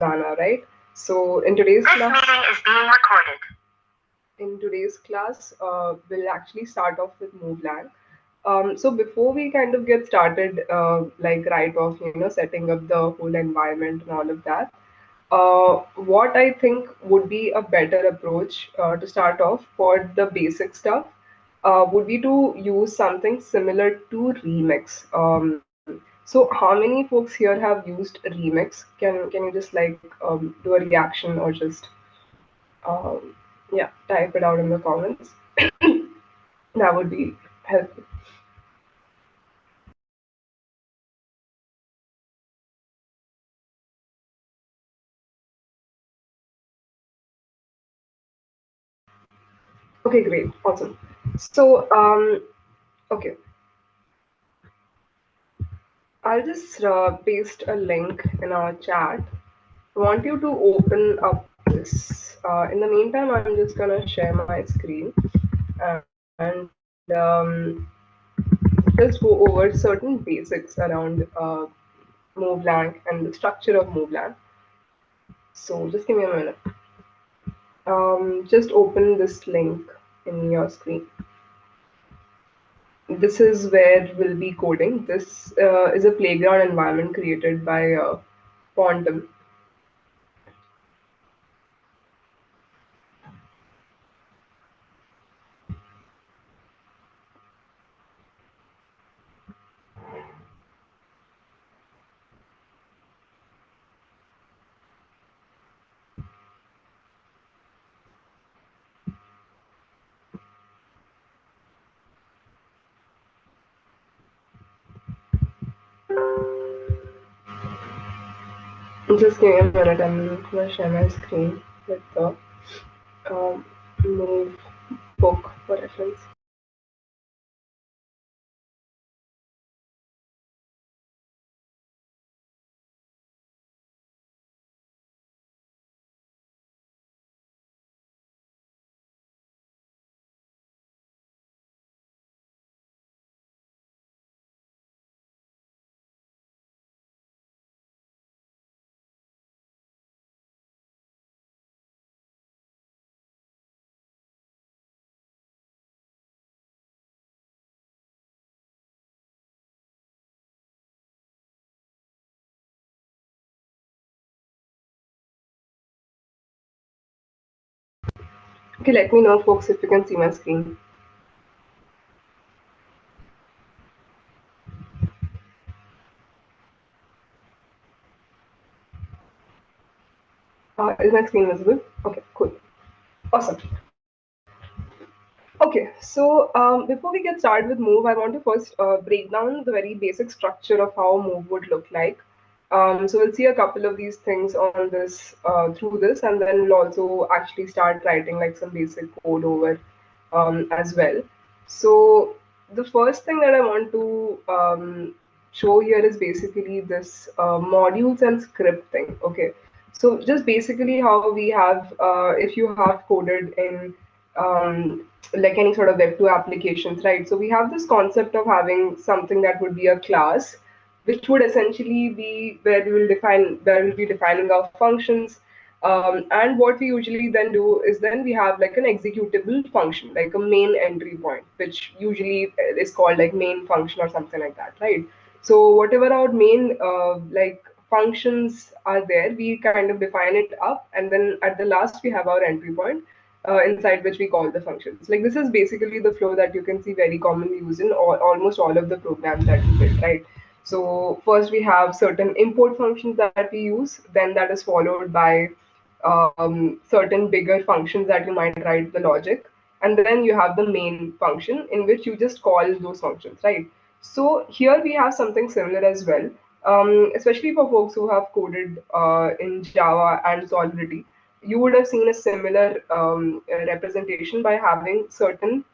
Susanna, right? So in today's This class, meeting is being recorded. we'll actually start off with Moveland. So before we kind of get started, like right off, setting up the whole environment and all of that, what I think would be a better approach to start off for the basic stuff would be to use something similar to Remix. So how many folks here have used Remix? Can you just like do a reaction or just um, yeah, type it out in the comments? That would be helpful. Okay, great, awesome. So okay, I'll just paste a link in our chat. I want you to open up this. In the meantime, I'm just gonna share my screen and just go over certain basics around MoveLang and the structure of MoveLang. So just give me a minute. Just open this link in your screen. This is where we'll be coding. This is a playground environment created by Quantum. Just give me a minute. I'm gonna share my screen with the um, Move book for reference. Okay, let me know, folks, if you can see my screen. Is my screen visible? Okay, cool. Awesome. Okay, so before we get started with Move, I want to first break down the very basic structure of how Move would look like. So we'll see a couple of these things on this through this, and then we'll also actually start writing like some basic code over as well. So the first thing that I want to show here is basically this modules and script thing. Okay, so just basically how we have, if you have coded in like any sort of Web2 applications, right? So we have this concept of having something that would be a class, which would essentially be where we'll be defining our functions. And what we usually then do is then we have like an executable function, like a main entry point, which usually is called like main function or something like that, right? So whatever our main like functions are there, we kind of define it up, and then at the last we have our entry point inside which we call the functions. Like this is basically the flow that you can see very commonly used in almost all of the programs that we build, right? So first we have certain import functions that we use, then that is followed by certain bigger functions that you might write the logic, and then you have the main function in which you just call those functions, right? So here we have something similar as well, especially for folks who have coded in Java and Solidity. You would have seen a similar representation by having certain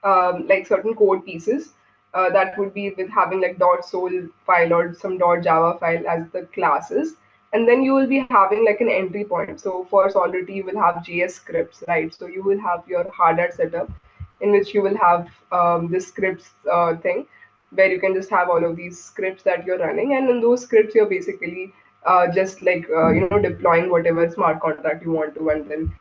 like certain code pieces that would be with having like .sol file or some .java file as the classes, and then you will be having like an entry point. So for Solidity, you will have JS scripts, right? So you will have your hardware setup in which you will have this scripts thing where you can just have all of these scripts that you're running, and in those scripts you're basically just like deploying whatever smart contract you want to, and then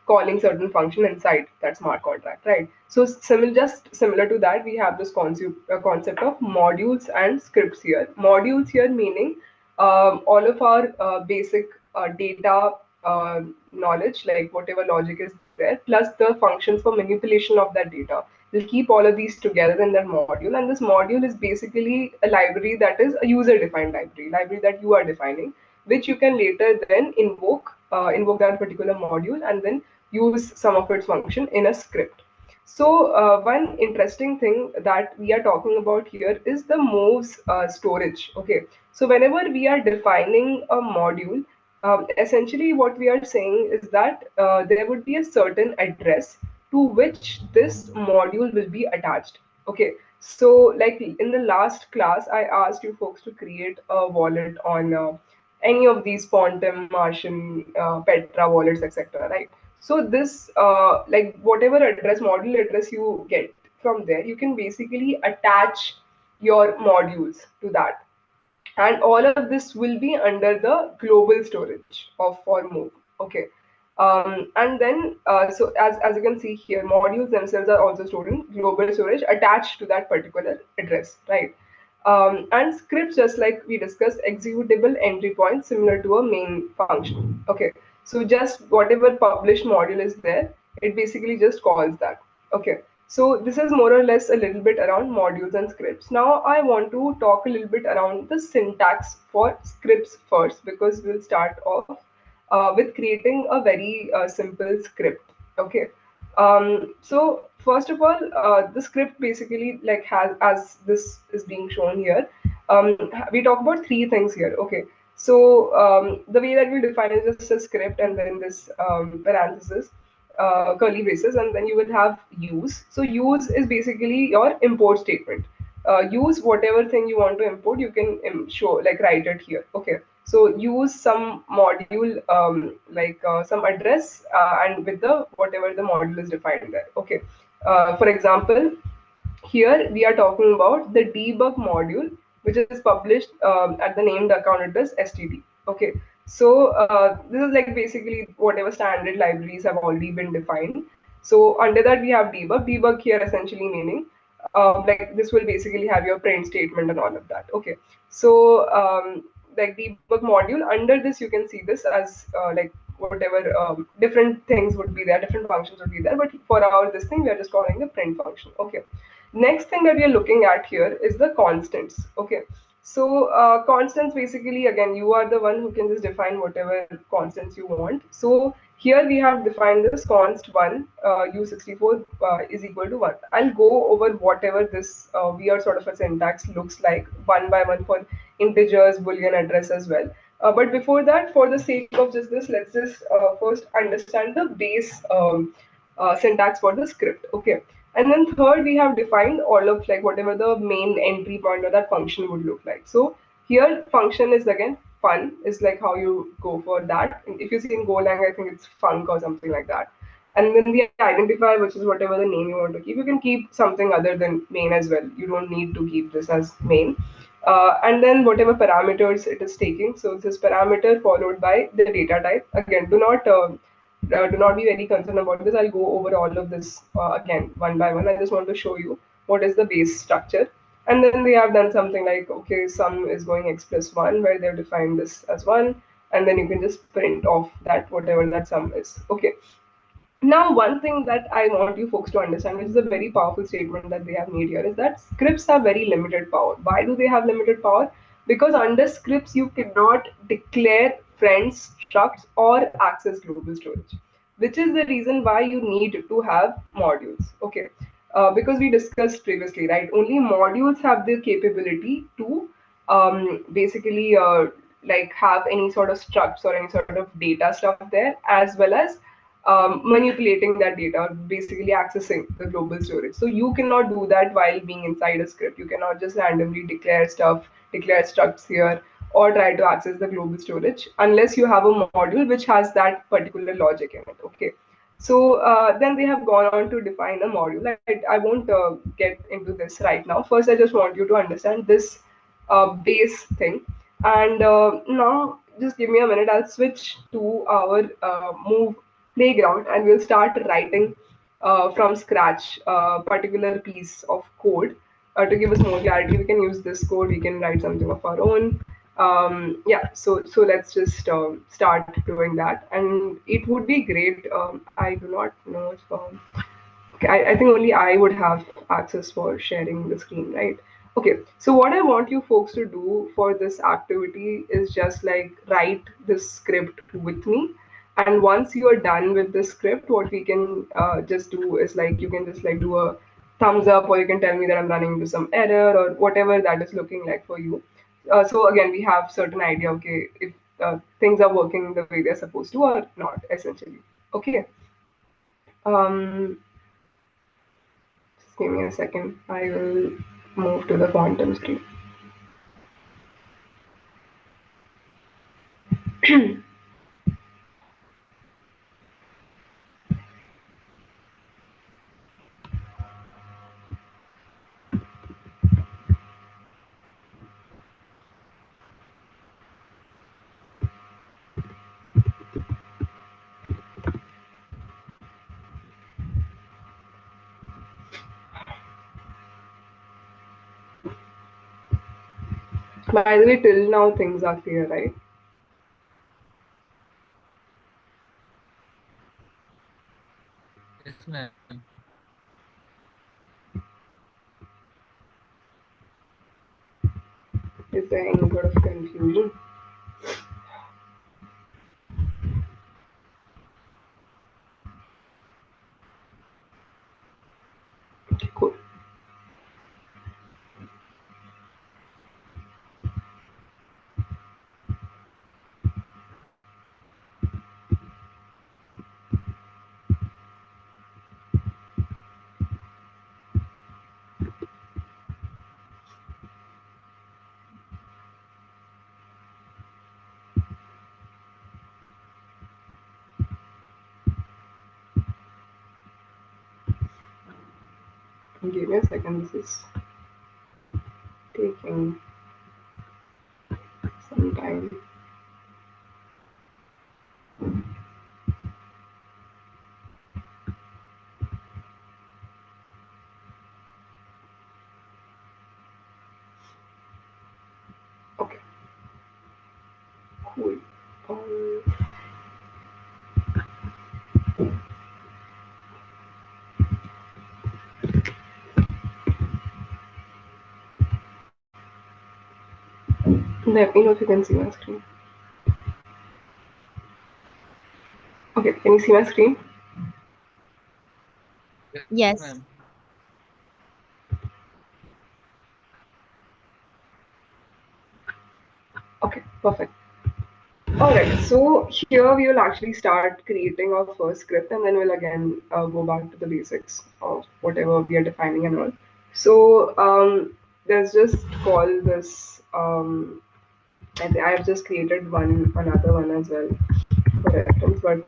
calling certain function inside that smart contract, right? So just similar to that, we have this concept of modules and scripts here. Modules here meaning all of our basic data knowledge, like whatever logic is there, plus the functions for manipulation of that data. We'll keep all of these together in that module, and this module is basically a library that is a user-defined library that you are defining, which you can later then invoke that particular module, and then use some of its function in a script. So one interesting thing that we are talking about here is the moves storage. Okay, so whenever we are defining a module, essentially what we are saying is that there would be a certain address to which this module will be attached. Okay, so like in the last class, I asked you folks to create a wallet on any of these Quantum, Martian, Petra wallets, etc. Right? So this, like whatever address, module address you get from there, you can basically attach your modules to that, and all of this will be under the global storage of for move. Okay, and then so as you can see here, modules themselves are also stored in global storage attached to that particular address, right? And scripts, just like we discussed, executable entry points similar to a main function. Okay, so just whatever published module is there, it basically just calls that. Okay, so this is more or less a little bit around modules and scripts. Now I want to talk a little bit around the syntax for scripts first, because we'll start off with creating a very simple script. Okay. So first of all, the script basically like has, as this is being shown here, we talk about three things here. Okay. So the way that we define is just a script and then this parenthesis, curly braces, and then you will have use. So use is basically your import statement. Use whatever thing you want to import, you can show like write it here. Okay, so use some module, like some address, and with the whatever the module is defined there. Okay, for example, here we are talking about the debug module, which is published at the named account address std. Okay, so this is like basically whatever standard libraries have already been defined. So under that we have debug. Debug here essentially meaning like this will basically have your print statement and all of that. Okay, so like debug module, under this you can see this as like whatever different things would be there, different functions would be there, but for our this thing we are just calling the print function. Okay, next thing that we are looking at here is the constants. Okay, so constants basically, again, you are the one who can just define whatever constants you want. So here we have defined this const 1 u64 is equal to 1. I'll go over whatever this weird sort of a syntax looks like one by one for integers, boolean address as well. But before that, for the sake of just this, let's just first understand the base syntax for the script. Okay, and then third, we have defined all of like whatever the main entry point or that function would look like. So here function is again fun, is like how you go for that. If you see in Golang, I think it's funk or something like that. And then the identifier, which is whatever the name you want to keep, you can keep something other than main as well. You don't need to keep this as main. And then whatever parameters it is taking. So this parameter followed by the data type. Again, do not be very concerned about this. I'll go over all of this again one by one. I just want to show you what is the base structure. And then they have done something like, okay, sum is going x plus 1, where they've defined this as 1. And then you can just print off that whatever that sum is. Okay. Now, one thing that I want you folks to understand, which is a very powerful statement that they have made here, is that scripts have very limited power. Why do they have limited power? Because under scripts, you cannot declare friends, structs, or access global storage, which is the reason why you need to have modules. Okay, because we discussed previously, right? Only modules have the capability to basically like have any sort of structs or any sort of data stuff there, as well as manipulating that data, basically accessing the global storage. So you cannot do that while being inside a script. You cannot just randomly declare stuff, declare structs here, or try to access the global storage unless you have a module which has that particular logic in it. Okay. So then they have gone on to define a module. I won't get into this right now. First, I just want you to understand this base thing. And now just give me a minute. I'll switch to our move playground and we'll start writing from scratch a particular piece of code to give us more clarity. We can use this code. We can write something of our own. Yeah, so let's just start doing that, and it would be great. I do not know if okay, I think only I would have access for sharing the screen, right? Okay, so what I want you folks to do for this activity is just like write this script with me. And once you are done with the script, what we can just do is like you can just like do a thumbs up, or you can tell me that I'm running into some error or whatever that is looking like for you. So again, we have certain idea, okay, if things are working the way they're supposed to or not, essentially. Okay. Um, just give me a second. I will move to the quantum screen. By the way, till now things are clear, right? Yes, ma'am. Is there any sort of confusion? Okay, cool. Give me a second. This is taking some time. Okay, cool. Um, let me know if you can see my screen. Okay, can you see my screen? Yes, Yes. ma'am. Okay, perfect. Alright, so here we will actually start creating our first script and then we'll again go back to the basics of whatever we are defining and all. So let's just call this, I have just created another one as well for reference, but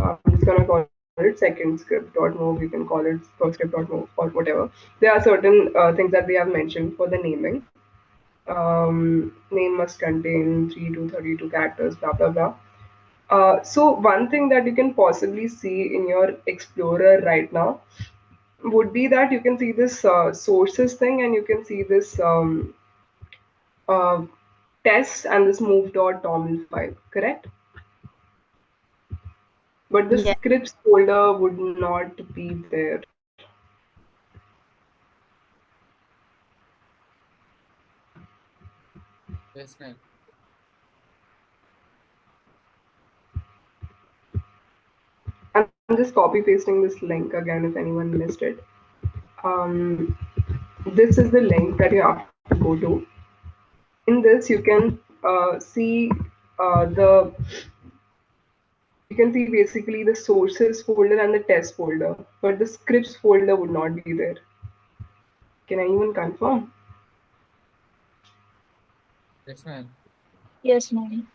I'm just gonna call it second script.move. You can call it first script.move or whatever. There are certain things that we have mentioned for the naming. Name must contain 3 to 32 characters, blah blah blah. So one thing that you can possibly see in your Explorer right now would be that you can see this sources thing and you can see this uh, test and this move.toml file, correct? But the Yes. scripts folder would not be there. Yes, ma'am. I'm just copy pasting this link again if anyone missed it. Um, this is the link that you have to go to. In this, you can see the you can see basically the sources folder and the test folder, but the scripts folder would not be there. Can anyone confirm? Yes, ma'am. Yes, ma'am.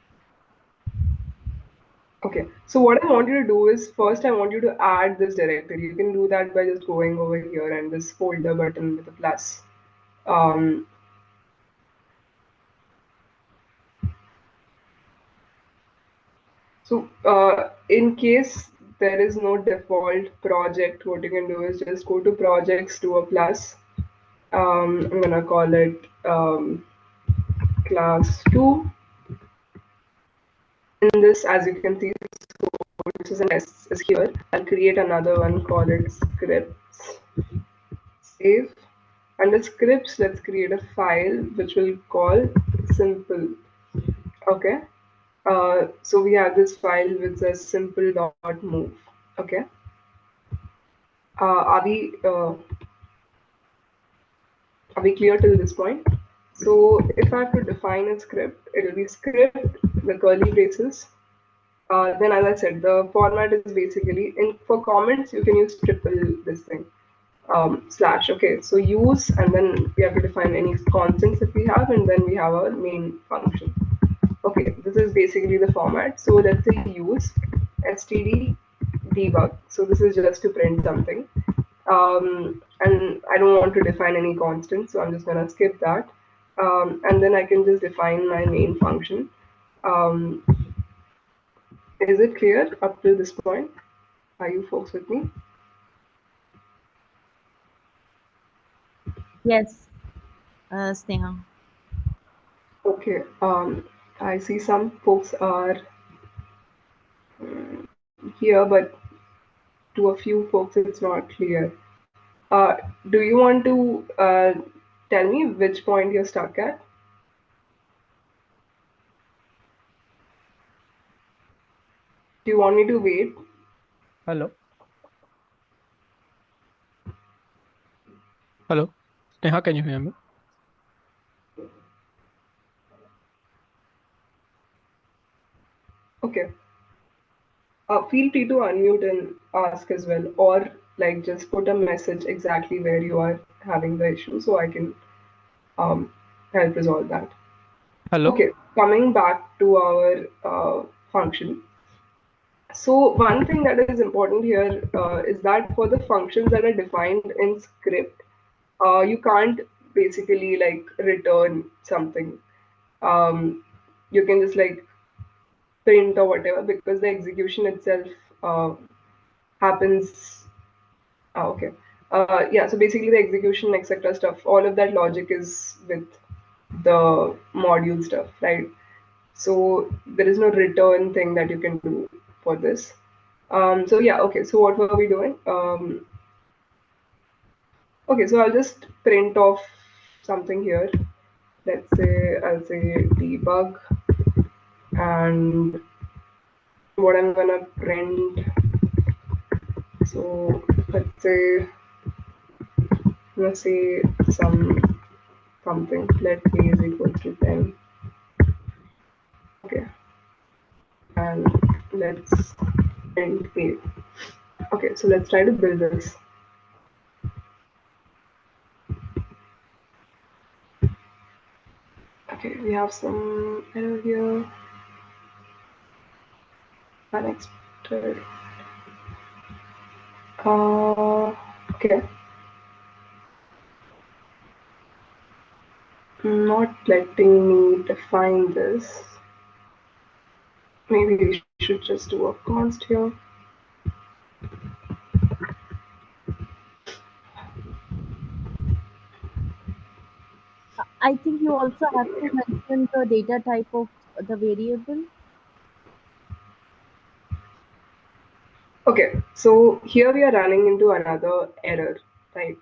Okay, so what I want you to do is first I want you to add this directory. You can do that by just going over here and this folder button with a plus. Um, So, in case there is no default project, what you can do is just go to projects, do a plus. I'm gonna call it class 2. In this, as you can see, sources and tests is here. I'll create another one, call it scripts, save. Under scripts, let's create a file which will call simple. Okay. So we have this file which says simple.move. Okay. Uh, are we uh, are we clear till this point? So if I have to define a script, it'll be script, the curly braces. Then as I said, the format is basically for comments you can use triple this thing slash. Okay, so use and then we have to define any constants that we have and then we have our main function. Okay, this is basically the format. So let's say use std debug. So this is just to print something. And I don't want to define any constant, so I'm just gonna skip that. And then I can just define my main function. Um, is it clear up to this point? Are you folks with me? Yes, Sneha. Okay. I see some folks are here, but to a few folks it's not clear. Do you want to tell me which point you're stuck at? Do you want me to wait? Hello. Hello. Neha, can you hear me? Okay. Feel free to unmute and ask as well, or like just put a message exactly where you are having the issue so I can um, help resolve that. Hello. Okay, coming back to our function. So one thing that is important here is that for the functions that are defined in script, you can't basically like return something. Um, you can just like print or whatever because the execution itself uh, happens. Okay. Yeah, so basically the execution, etc. stuff, all of that logic is with the module stuff, right? So there is no return thing that you can do for this. So yeah, okay. So what were we doing? Okay, so I'll just print off something here. Let's say I'll say debug, and what I'm gonna print. So let's say some something. Let a is equal to 10. Okay, and let's print a. Okay, so let's try to build this. Okay, we have some error here. Unexpected. Okay, not letting me define this. Maybe we should just do a const here. I think you also have to mention the data type of the variable. Okay, so here we are running into another error, right?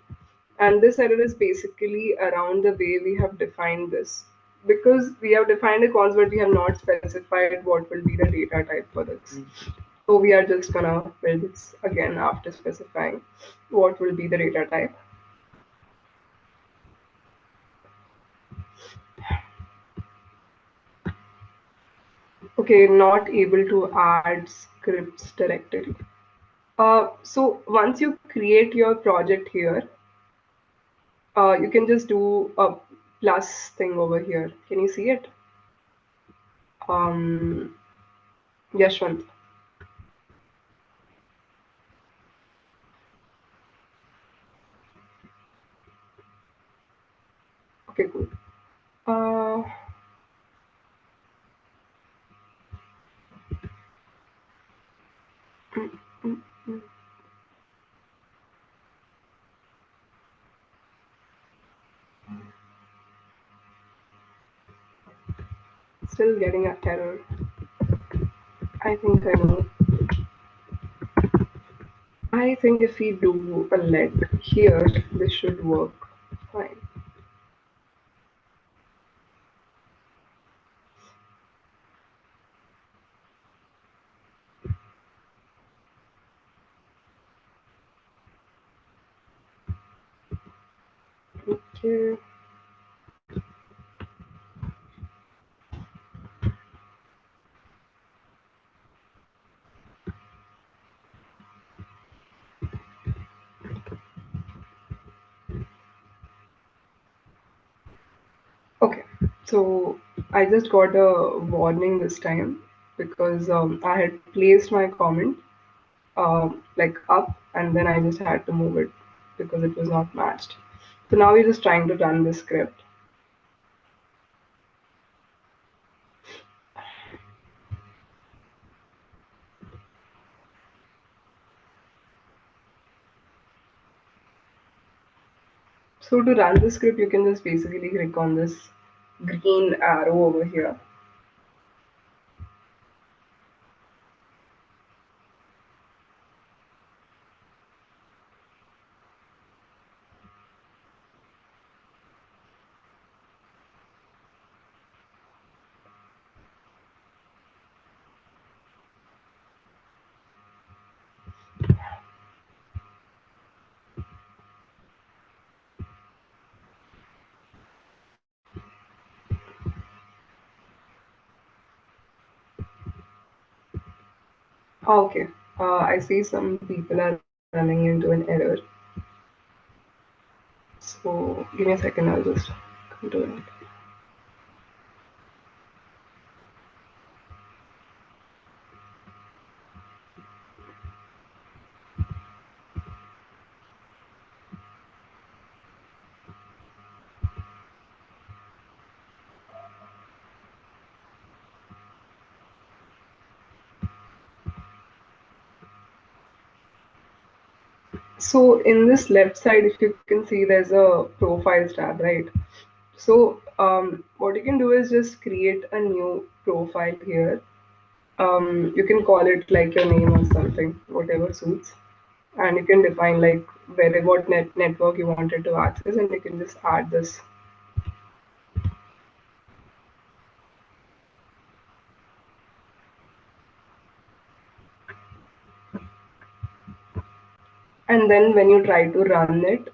And this error is basically around the way we have defined this. Because we have defined a const, but we have not specified what will be the data type for this. So we are just gonna build this again after specifying what will be the data type. Okay, not able to add scripts directly. So once you create your project here, you can just do a plus thing over here. Can you see it? Um, Yashwant. Okay, cool. Uh, Mm, mm. Still getting a error. I think I know. I think if we do a leg here, this should work fine. Okay. Okay. So I just got a warning this time because I had placed my comment like up and then I just had to move it because it was not matched. So now we're just trying to run the script. So to run the script, you can just basically click on this green arrow over here. Okay. I see some people are running into an error. So give me a second, I'll just come to it. So in this left side, if you can see, there's a profiles tab, right? So what you can do is just create a new profile here. You can call it like your name or something, whatever suits. And you can define like where what network you wanted to access, and you can just add this. And then when you try to run it,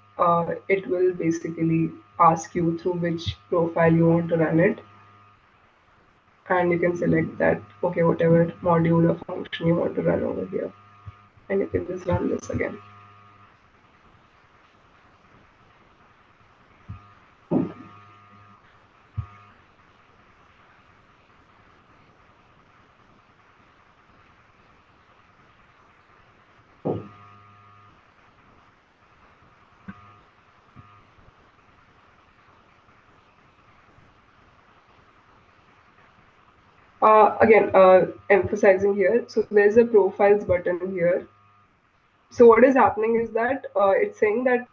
it will basically ask you through which profile you want to run it, and you can select that okay whatever module or function you want to run over here, and you can just run this again. Again, emphasizing here, so there's a profiles button here. So what is happening is that it's saying that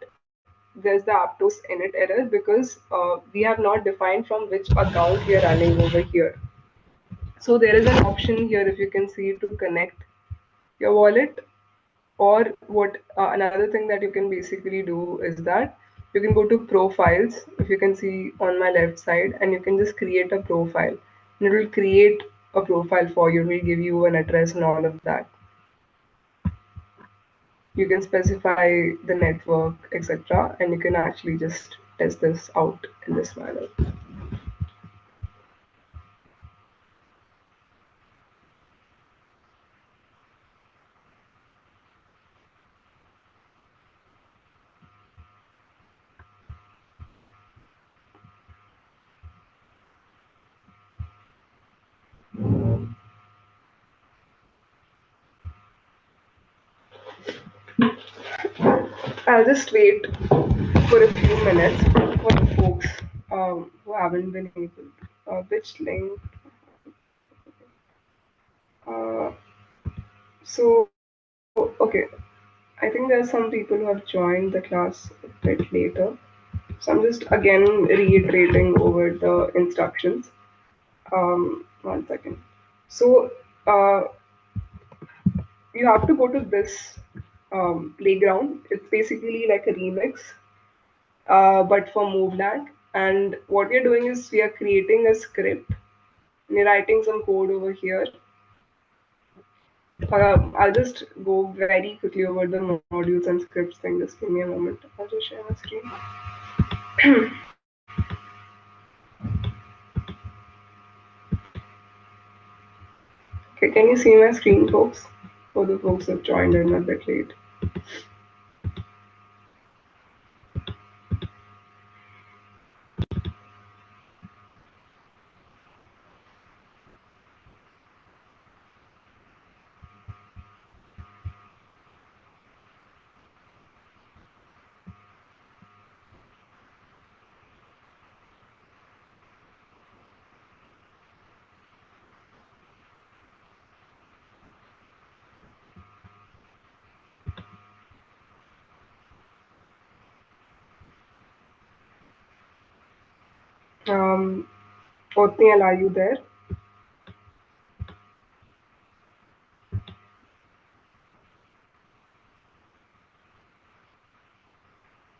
there's the Aptos init error because we have not defined from which account we are running over here. So there is an option here, if you can see, to connect your wallet. Or what another thing that you can basically do is that you can go to profiles, if you can see on my left side, and you can just create a profile. And it will create a profile for you. It will give you an address and all of that. You can specify the network, etc., and you can actually just test this out in this manner. I'll just wait for a few minutes for the folks who haven't been able. Which link? Uh, so Okay, I think there are some people who have joined the class a bit later. So I'm just again reiterating over the instructions. 1 second. So uh, you have to go to this playground. It's basically like a remix, but for Moveland. And what we are doing is we are creating a script. We're writing some code over here. I'll just go very quickly over the modules and scripts thing. Just give me a moment. I'll just share my screen. Okay, can you see my screen, folks? For the folks who have joined in a bit late. Um, Othniel, are you there?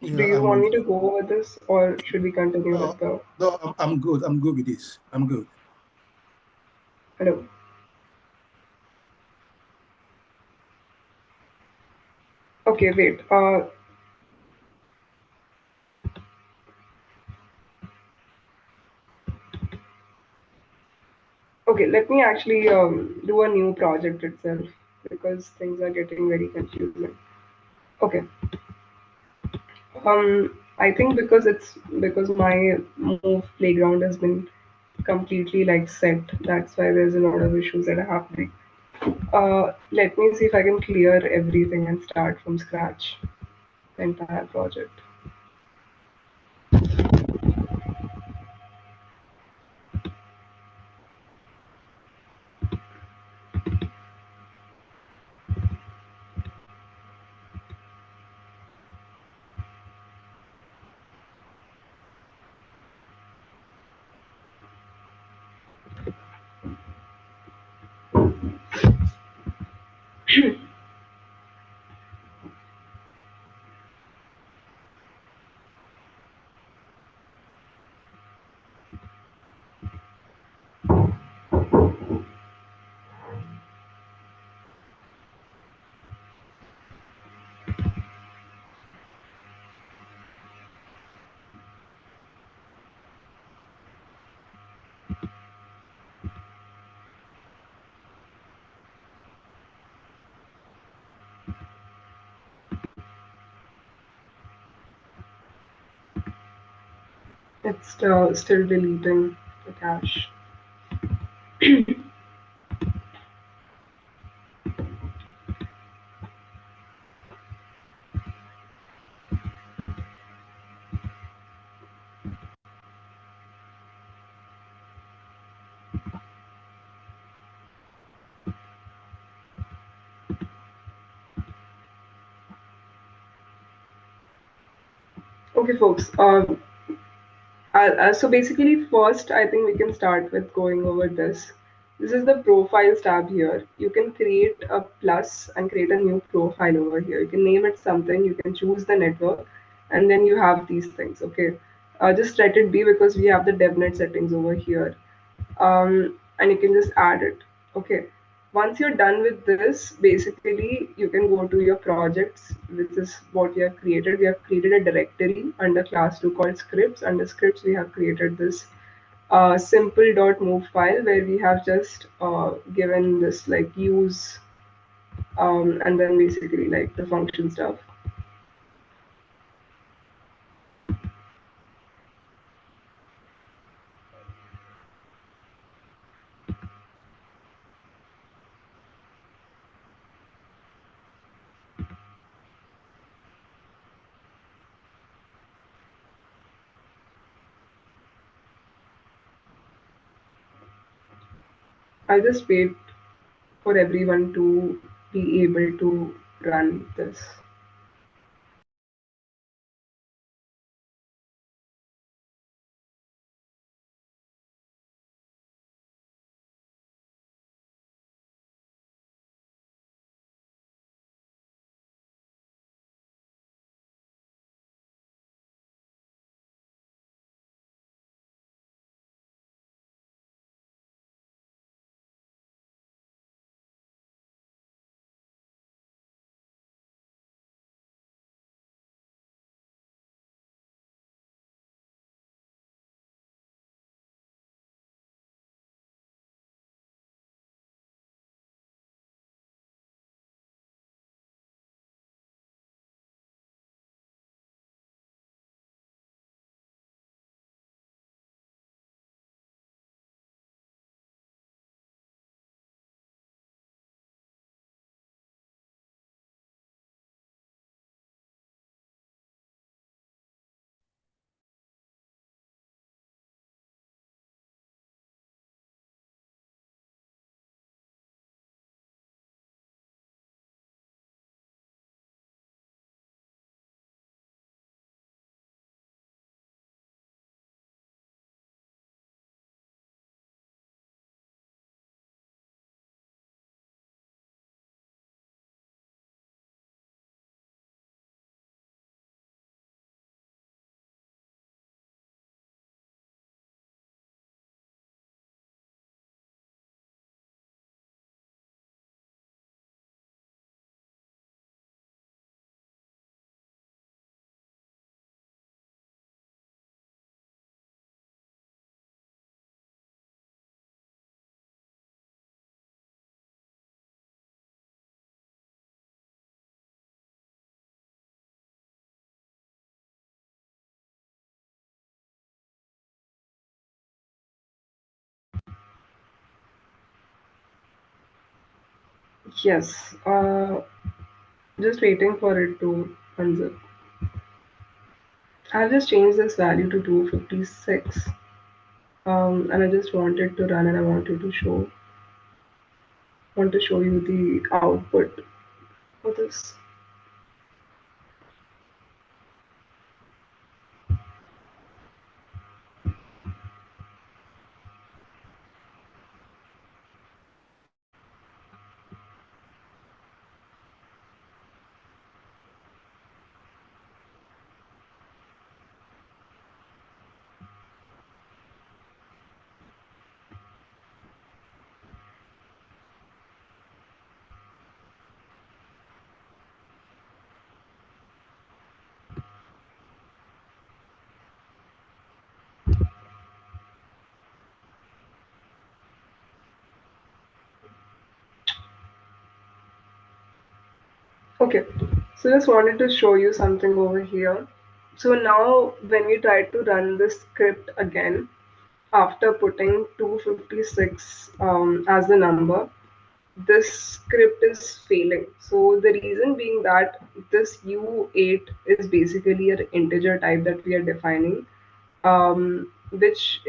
Do Yeah, you want me to go over this or should we continue with the no, I'm good. I'm good with this. I'm good. hello? Okay, wait. Okay, let me actually do a new project itself because things are getting very confusing. Okay. I think because my move playground has been completely like set. That's why there's a lot of issues that are happening. Let me see if I can clear everything and start from scratch the entire project. It's still deleting the cache. Okay, folks. So basically, first, I think we can start with going over this. This is the profiles tab here. You can create a plus and create a new profile over here. You can name it something. You can choose the network, and then you have these things. Okay, just let it be because we have the DevNet settings over here, and you can just add it. Okay. Once you're done with this, basically you can go to your projects, which is what we have created. We have created a directory under class 2 called scripts. Under scripts, we have created this simple.move file where we have just given this like use and then basically like the function stuff. I'll just wait for everyone to be able to run this. Yes, just waiting for it to unzip. I've just changed this value to 256. And I just wanted to run and I want to show you the output for this. Okay, so just wanted to show you something over here. So now when we try to run this script again, after putting 256 as the number, this script is failing. So the reason being that this U8 is basically an integer type that we are defining, which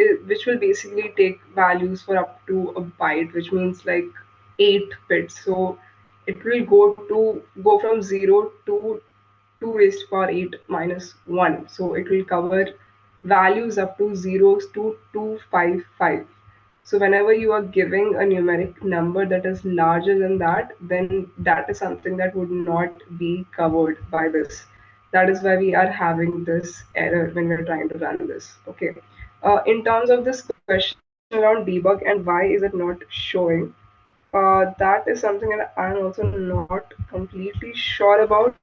will basically take values for up to a byte, which means like 8 bits. So it will go from 0 to 2 raised to power 8 minus 1. So it will cover values up to zeros to 255. So whenever you are giving a numeric number that is larger than that, then that is something that would not be covered by this. That is why we are having this error when we're trying to run this. Okay. In terms of this question around debug and why is it not showing, that is something that I'm also not completely sure about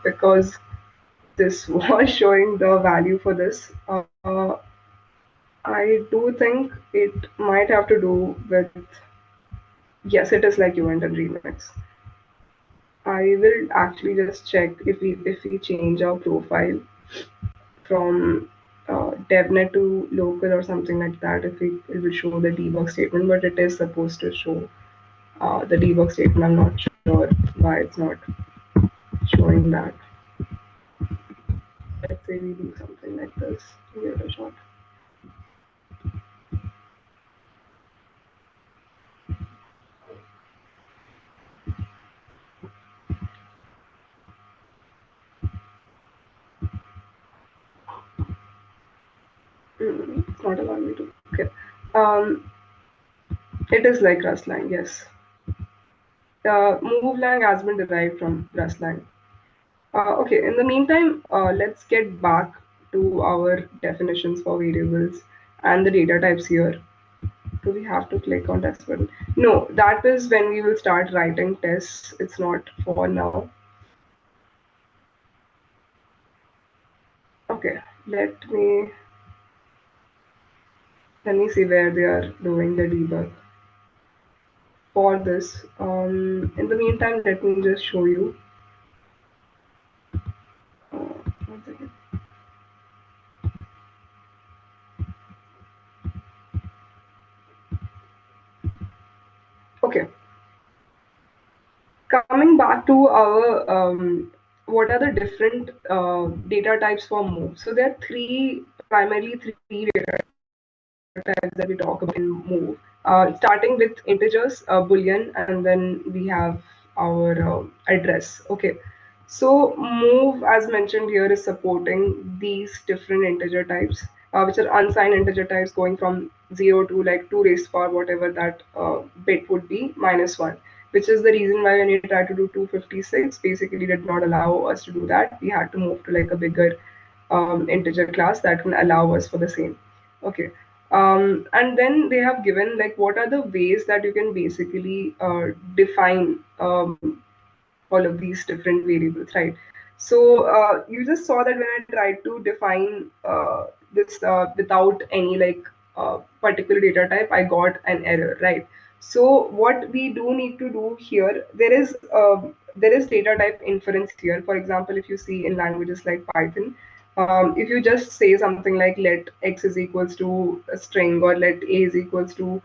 because this was showing the value for this. I do think it might have to do with, yes, it is like event and remix. I will actually just check if we change our profile from devnet to local or something like that, if it will show the debug statement, but it is supposed to show the debug statement. I'm not sure why it's not showing that. Let's say we do something like this. Give it a shot. not allowing me to. Okay. Um, it is like Rustlang, yes. Move lang has been derived from Rustlang. Okay, in the meantime, let's get back to our definitions for variables and the data types here. Do we have to click on test button? No, that is when we will start writing tests. It's not for now. Okay, let me see where they are doing the debug for this. In the meantime, let me just show you. One second. Okay, coming back to our what are the different data types for move? So there are primarily three data types that we talk about in move. Starting with integers, boolean, and then we have our address. Okay, so move, as mentioned here, is supporting these different integer types, which are unsigned integer types going from 0 to like 2 raised power whatever that bit would be minus 1, which is the reason why when you try to do 256, basically did not allow us to do that. We had to move to like a bigger integer class that can allow us for the same. Okay. And then they have given like what are the ways that you can basically define all of these different variables, right? So you just saw that when I tried to define this without any like particular data type, I got an error, right? So what we do need to do here, there is data type inference here. For example, if you see in languages like Python, if you just say something like let x is equals to a string or let a is equals to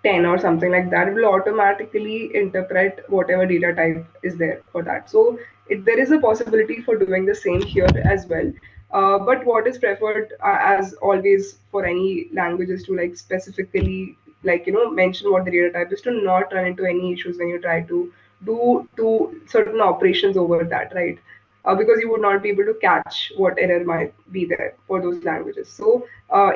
10 or something like that, it will automatically interpret whatever data type is there for that. So there is a possibility for doing the same here as well. But what is preferred, as always for any language, is to like specifically like mention what the data type is, to not run into any issues when you try to do certain operations over that, right? Because you would not be able to catch what error might be there for those languages. So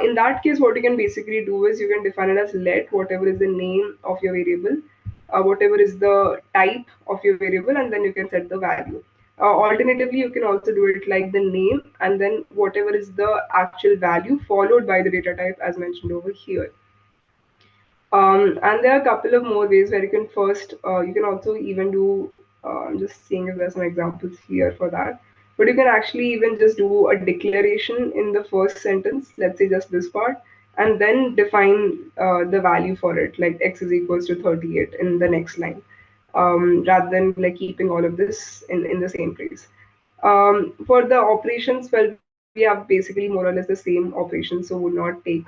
in that case, what you can basically do is you can define it as let whatever is the name of your variable, whatever is the type of your variable, and then you can set the value. Alternatively, you can also do it like the name and then whatever is the actual value followed by the data type as mentioned over here. And there are a couple of more ways where you can first, you can also even do, I'm just seeing if there's some examples here for that. But you can actually even just do a declaration in the first sentence, let's say just this part, and then define the value for it, like x is equals to 38 in the next line, rather than like keeping all of this in the same place. For the operations, well, we have basically more or less the same operations, so would not take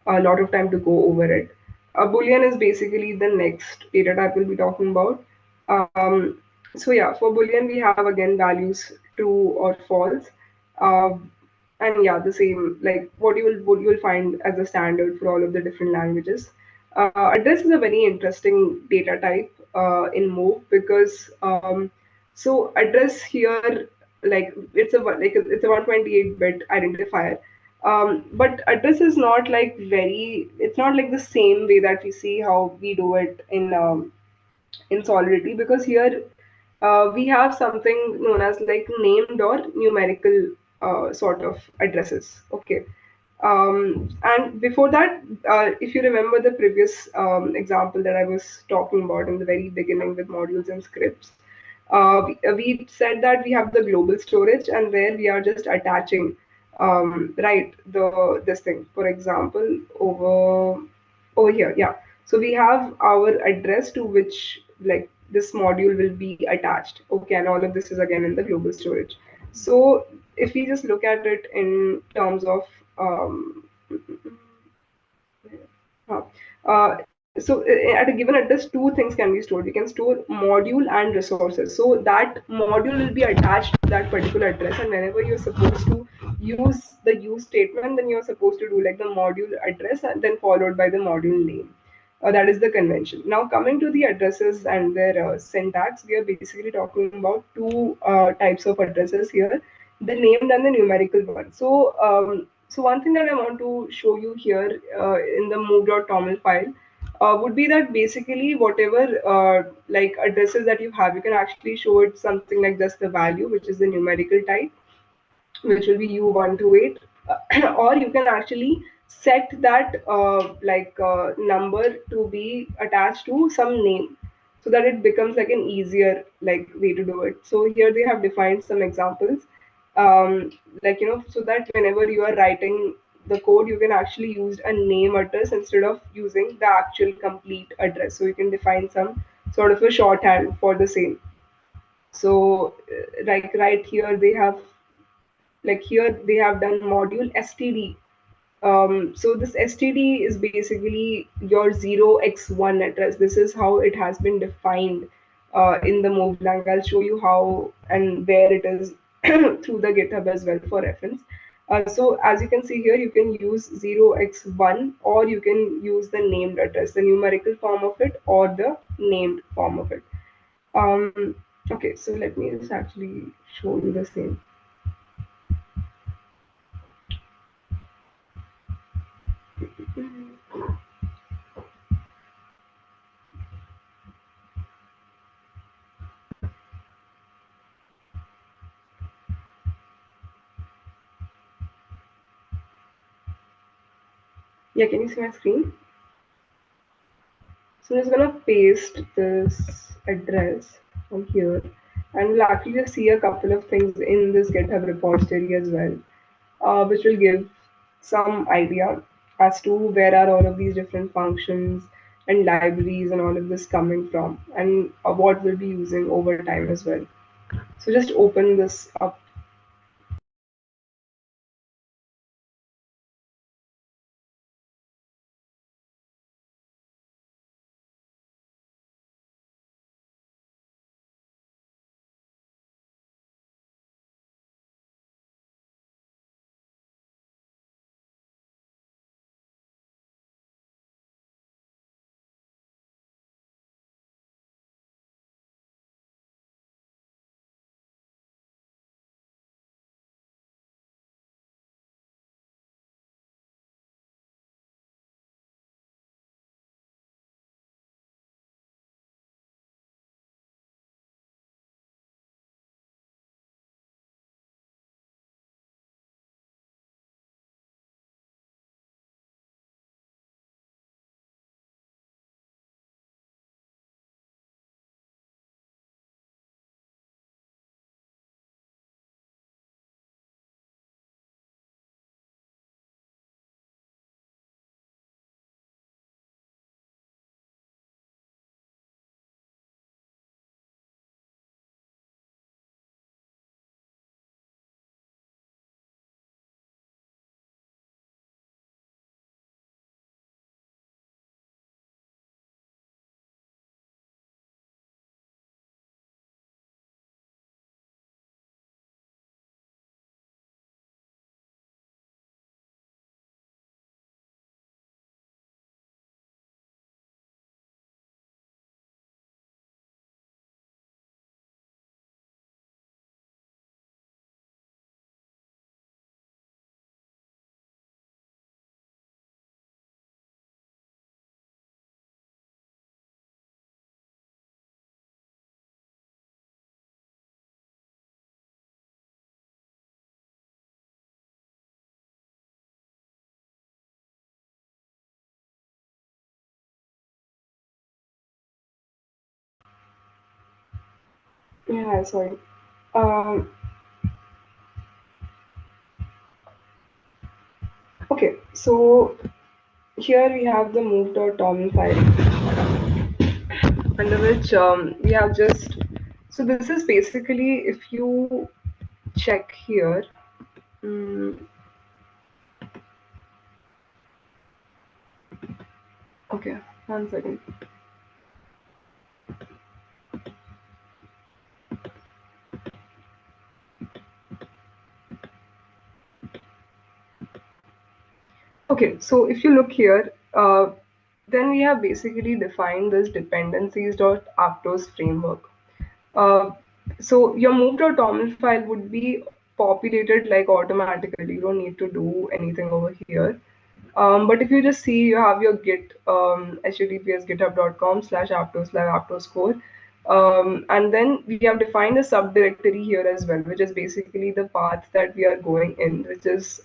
a lot of time to go over it. A boolean is basically the next data type we'll be talking about. So yeah, for boolean we have again values true or false, uh, and yeah, the same like what you will find as a standard for all of the different languages. Address is a very interesting data type in Move because so address here like it's a 128 bit identifier, but address is not like it's not like the same way that we see how we do it in Solidity, because here we have something known as like named or numerical sort of addresses. Okay. And before that, if you remember the previous example that I was talking about in the very beginning with modules and scripts, we said that we have the global storage and where we are just attaching right the this thing, for example, over here, yeah. So we have our address to which like this module will be attached. Okay, and all of this is again in the global storage. So if we just look at it in terms of at a given address, two things can be stored. We can store module and resources. So that module will be attached to that particular address, and whenever you're supposed to use the use statement, then you're supposed to do like the module address and then followed by the module name. That is the convention. Now, coming to the addresses and their syntax, we are basically talking about two types of addresses here: the named and the numerical one. So, So one thing that I want to show you here in the move.toml file would be that basically whatever like addresses that you have, you can actually show it something like just the value, which is the numerical type, which will be U128, or you can actually set that number to be attached to some name, so that it becomes like an easier like way to do it. So here they have defined some examples, um, so that whenever you are writing the code, you can actually use a name address instead of using the actual complete address. So you can define some sort of a shorthand for the same. So like right here they have, like here they have done module std. So this std is basically your 0x1 address. This is how it has been defined in the move lang. I'll show you how and where it is through the github as well for reference. So as you can see here, you can use 0x1, or you can use the named address, the numerical form of it or the named form of it. um, okay, so let me just actually show you the same. Yeah, can you see my screen? So I'm just gonna paste this address from here, and we'll actually just see a couple of things in this GitHub repository as well, which will give some idea as to where are all of these different functions and libraries and all of this coming from, and what we'll be using over time as well. So just open this up. Yeah, sorry. Um, okay, so here we have the move.toml file, under which we have just, so this is basically, if you check here, mm, okay, 1 second. Okay, so if you look here, then we have basically defined this dependencies.aptos framework. Uh, so your move.toml file would be populated like automatically. You don't need to do anything over here. But if you just see, you have your git, https github.com/aptos/aptos core. And then we have defined a subdirectory here as well, which is basically the path that we are going in, which is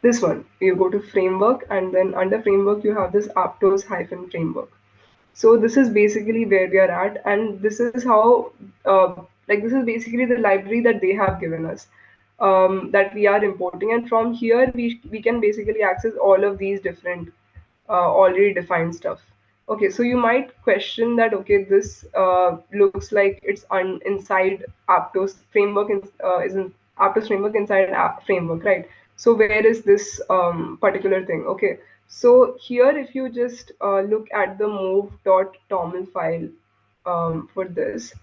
this one. You go to framework, and then under framework, you have this Aptos hyphen framework. So this is basically where we are at, and this is how, like this is basically the library that they have given us, that we are importing, and from here we can basically access all of these different already defined stuff. Okay, so you might question that, okay, this looks like it's inside Aptos framework, is in Aptos framework inside app framework, right? So where is this particular thing? Okay, so here if you just look at the move.toml file for this,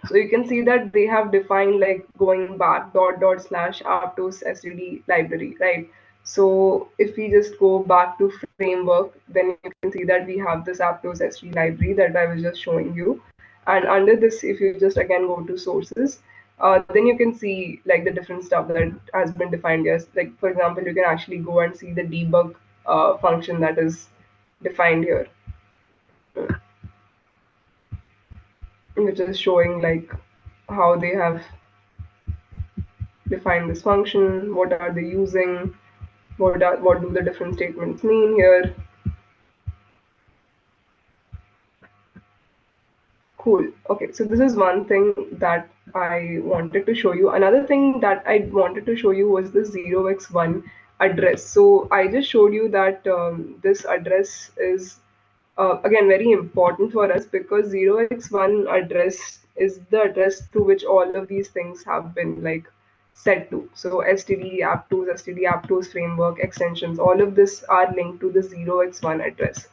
so you can see that they have defined like going back // Aptos std library, right? So if we just go back to framework, then you can see that we have this Aptos std library that I was just showing you. And under this, if you just again go to sources, then you can see like the different stuff that has been defined here. Like for example, you can actually go and see the debug function that is defined here, which is showing like how they have define this function, what are they using, what do the different statements mean here. Cool. Okay, so this is one thing that I wanted to show you. Another thing that I wanted to show you was the 0x1 address. So I just showed you that this address is again very important for us because 0x1 address is the address to which all of these things have been like set to. So STD Aptos, STD Aptos framework extensions, all of this are linked to the 0x1 address.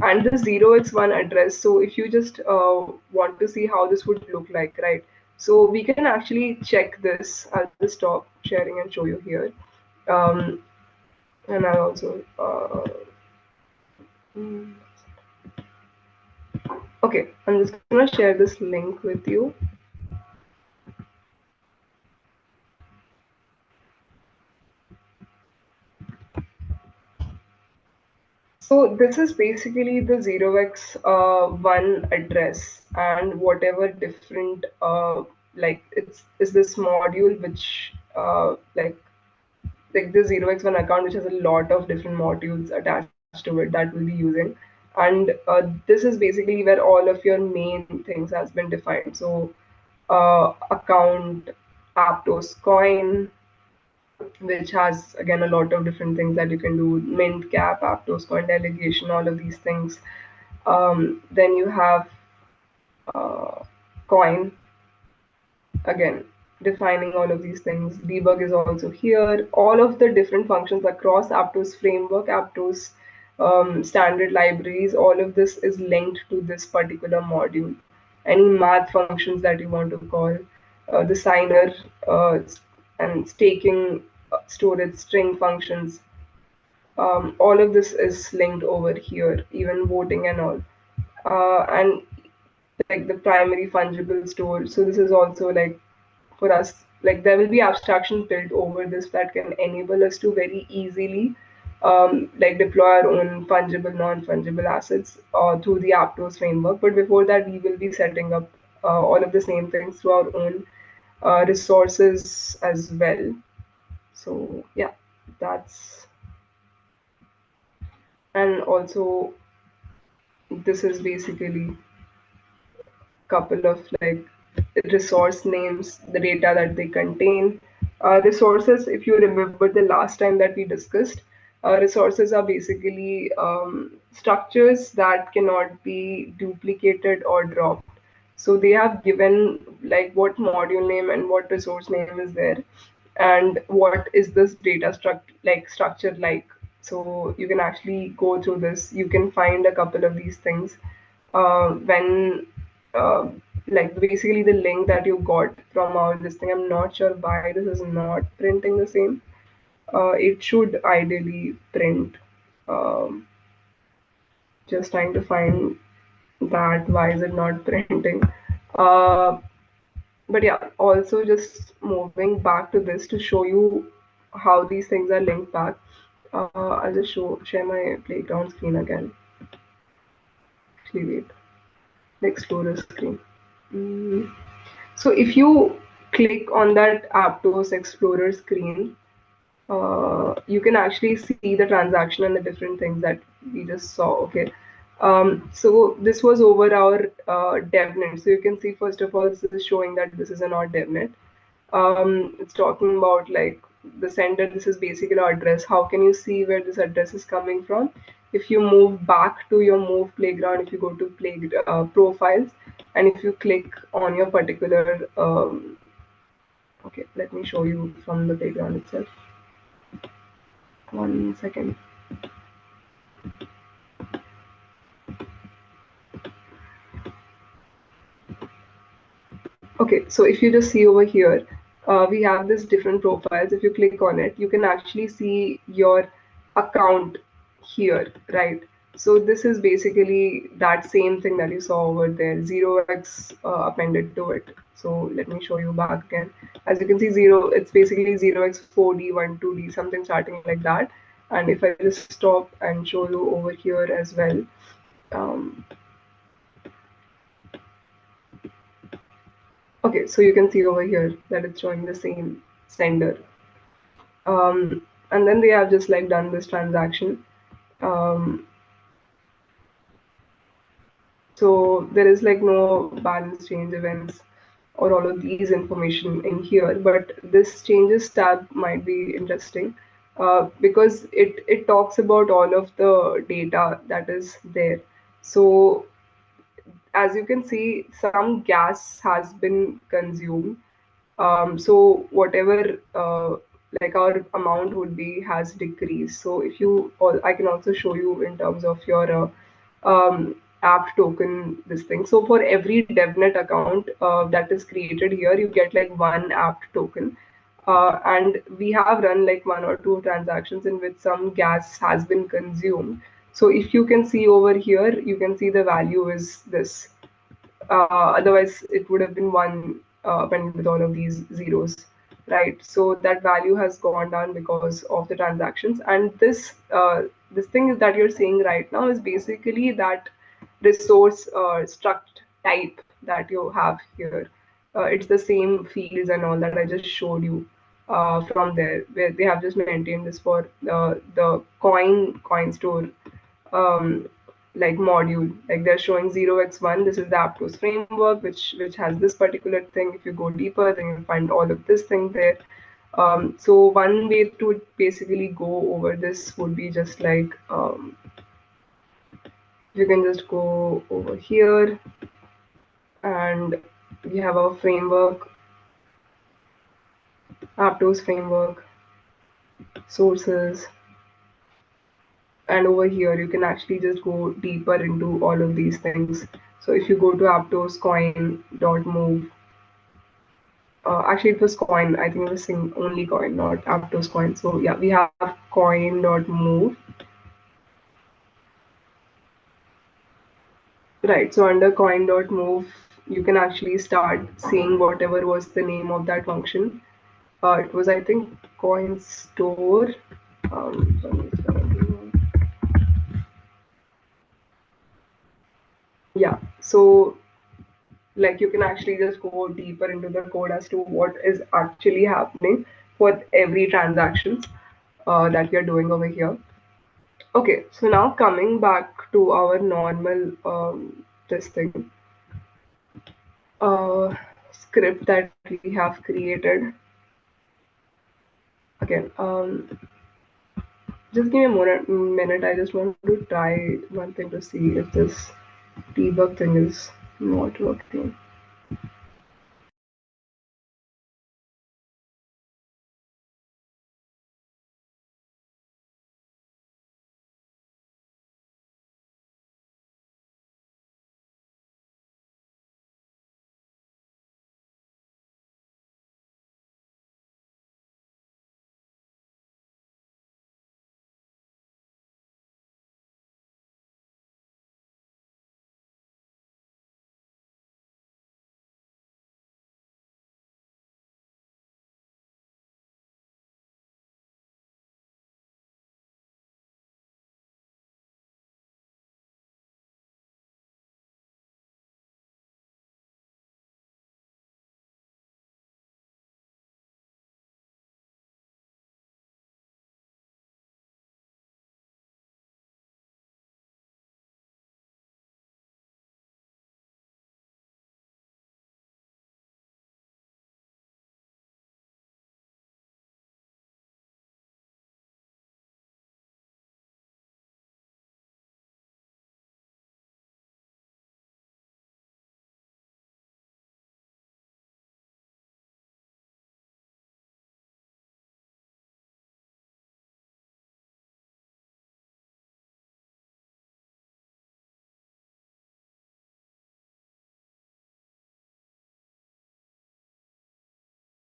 And the 0x1 address, so if you just want to see how this would look like, right? So we can actually check this. I'll just stop sharing and show you here. Um, and I'll also mm, okay, I'm just gonna share this link with you. So this is basically the 0x1 address, and whatever different like it's is this module which like the 0x1 account which has a lot of different modules attached to it that we'll be using. And this is basically where all of your main things has been defined. So account, Aptos coin, which has again a lot of different things that you can do, mint cap, Aptos coin delegation, all of these things. Then you have uh, coin, again defining all of these things. Debug is also here. All of the different functions across Aptos framework, Aptos standard libraries, all of this is linked to this particular module. Any math functions that you want to call, the signer and staking, storage string functions, all of this is linked over here, even voting and all. And like the primary fungible store. So this is also like for us, like there will be abstractions built over this that can enable us to very easily like deploy our own fungible, non-fungible assets through the Aptos framework. But before that, we will be setting up all of the same things through our own resources as well. So yeah, that's, and also this is basically couple of like resource names, the data that they contain. Resources, if you remember the last time that we discussed, resources are basically structures that cannot be duplicated or dropped. So they have given like what module name and what resource name is there, and what is this data structure like. So you can actually go through this. You can find a couple of these things when like basically the link that you got from our this thing. I'm not sure why this is not printing the same. It should ideally print. Um, just trying to find that. Why is it not printing? Uh, but yeah, also just moving back to this to show you how these things are linked back. I'll just share my playground screen again. Actually, wait, the Explorer screen. Mm. So if you click on that Aptos Explorer screen, you can actually see the transaction and the different things that we just saw. Okay. So this was over our DevNet. So you can see, first of all, this is showing that this is an odd DevNet. It's talking about like the sender. This is basically our address. How can you see where this address is coming from? If you move back to your move playground, if you go to profiles, and if you click on your particular okay, let me show you from the playground itself. 1 second. Okay, so if you just see over here, we have this different profiles. If you click on it, you can actually see your account here, right? So this is basically that same thing that you saw over there, 0x appended to it. So let me show you back again. As you can see, it's basically 0x4D, 1, 2D, something starting like that. And if I just stop and show you over here as well, um, okay, so you can see over here that it's showing the same sender. And then they have just like done this transaction. Um, so there is like no balance change events or all of these information in here, but this changes tab might be interesting because it talks about all of the data that is there. So as you can see, some gas has been consumed. So whatever like our amount would be has decreased. So if you all, I can also show you in terms of your app token this thing. So for every DevNet account that is created here, you get like one app token. And we have run like one or two transactions in which some gas has been consumed. So if you can see over here, you can see the value is this. Otherwise, it would have been one appended with all of these zeros, right? So that value has gone down because of the transactions. And this thing that you're seeing right now is basically that resource struct type that you have here. It's the same fields and all that I just showed you from there, where they have just maintained this for the coin store um, like module. Like they're showing 0x1. This is the Aptos framework, which has this particular thing. If you go deeper, then you'll find all of this thing there. So one way to basically go over this would be just like you can just go over here and we have our framework, Aptos framework, sources, and over here you can actually just go deeper into all of these things. So if you go to Aptos coin.move, actually it was coin, I think it was only coin, not Aptos coin. So yeah, we have coin.move. Right, so under coin.move, you can actually start seeing whatever was the name of that function. It was, I think, coin store. Yeah, so like you can actually just go deeper into the code as to what is actually happening for every transactions that we are doing over here. Okay, so now coming back to our normal this thing script that we have created. Okay, just give me a minute. I just want to try one thing to see if this debug thing is not working.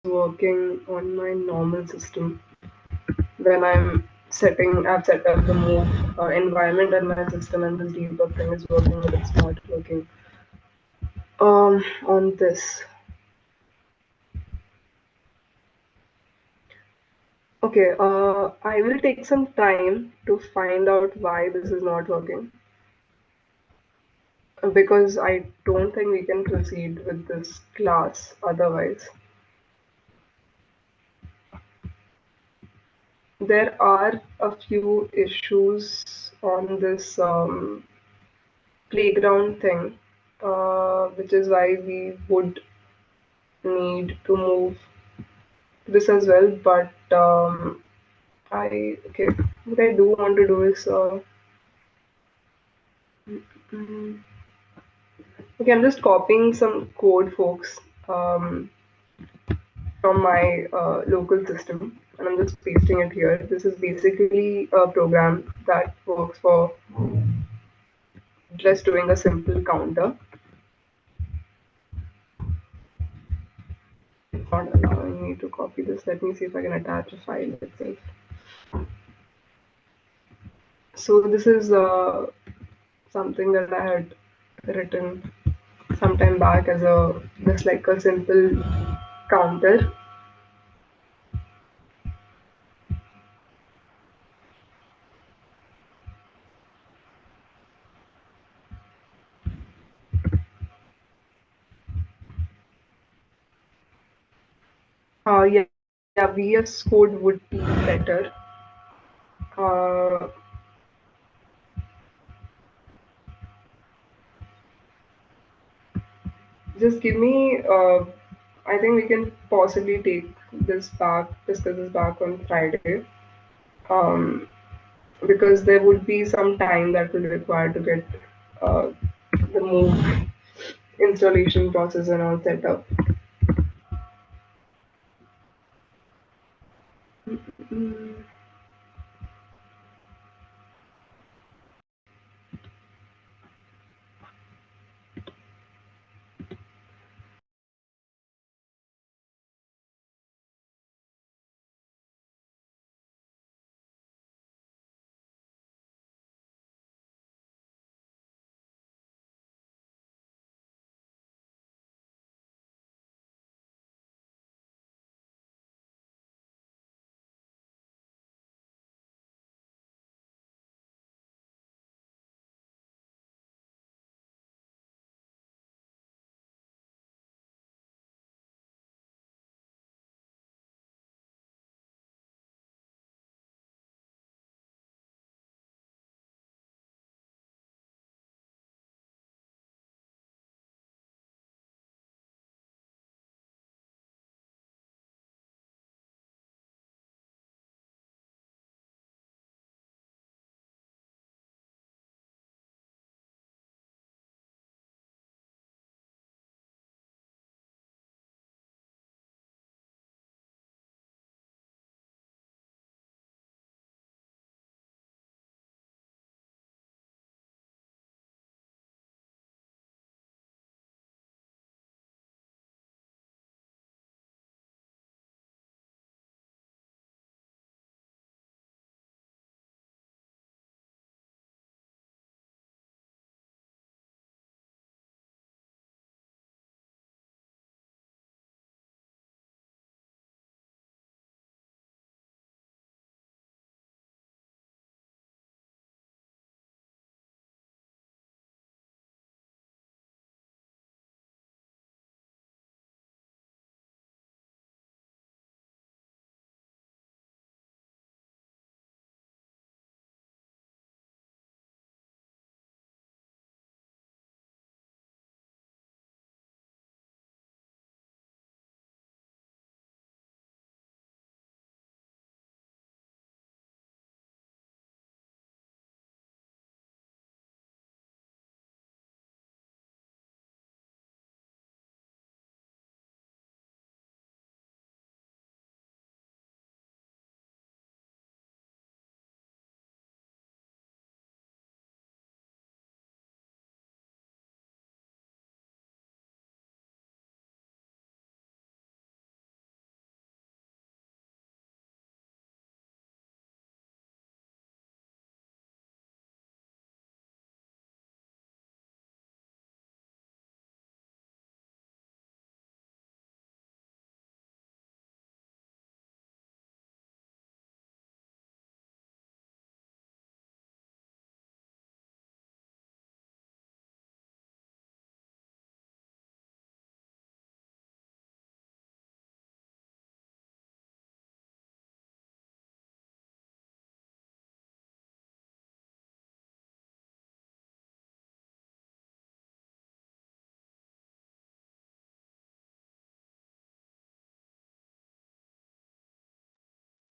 working on my normal system when I've set up the move environment in my system, and this debug thing is working, but it's not working on this. Okay, I will take some time to find out why this is not working because I don't think we can proceed with this class otherwise. There are a few issues on this playground thing, which is why we would need to move this as well. But okay, what I do want to do is mm, okay, I'm just copying some code, folks, from my local system, and I'm just pasting it here. This is basically a program that works for just doing a simple counter. It's not allowing me to copy this. Let me see if I can attach a file itself. So this is something that I had written sometime back as a just like a simple counter. Yeah, VS Code would be better. Uh, just give me. I think we can possibly take this back, discuss this back on Friday. Um, because there would be some time that will require to get uh, the move installation process and all set up. Mm,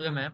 Okay, ma'am.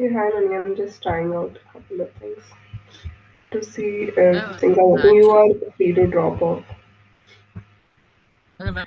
Hey, hi, Nani. I'm just trying out a couple of things to see if Ma'am, things are working. You actually, are free to drop off. okay, ma'am.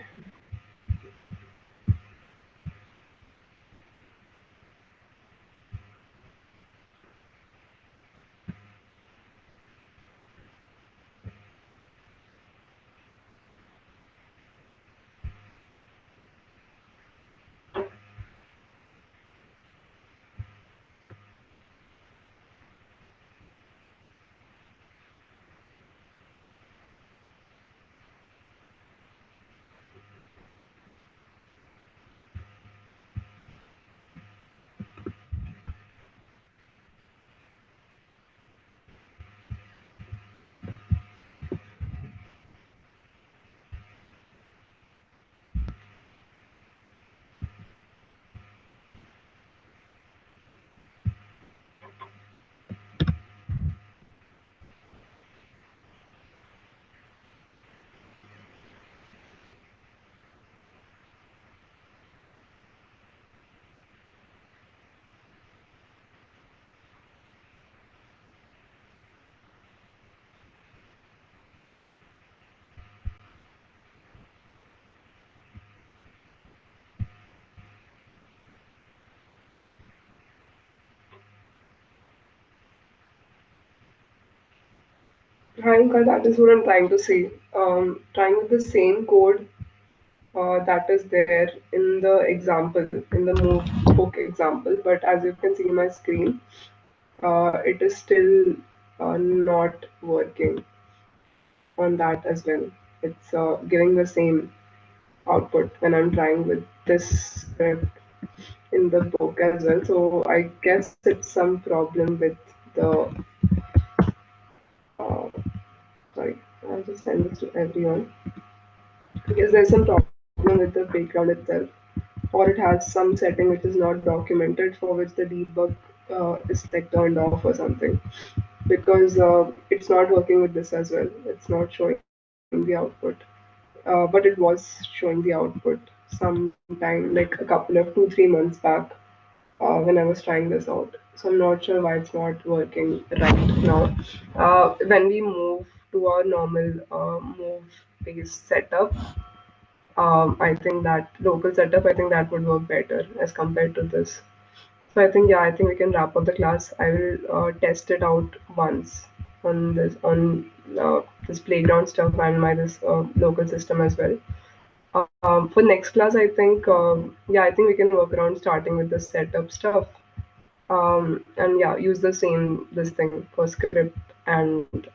Hi, Anka, that is what I'm trying to say. Trying with the same code that is there in the example, in the move book example, but as you can see in my screen, it is still not working on that as well. It's giving the same output when I'm trying with this script in the book as well. So I guess it's some problem with the. Uh, Sorry, I'll just send this to everyone. Because there's some problem with the background itself, or it has some setting which is not documented for which the debug is like turned off or something. Because it's not working with this as well. It's not showing the output. But it was showing the output sometime like a couple of 2-3 months back when I was trying this out. So I'm not sure why it's not working right now. When we move to our normal move based setup, I think that local setup, I think that would work better as compared to this. So I think, yeah, I think we can wrap up the class. I will test it out once on this playground stuff and my this local system as well. For next class, I think, yeah, I think we can work around starting with the setup stuff. And yeah, use the same this thing for script and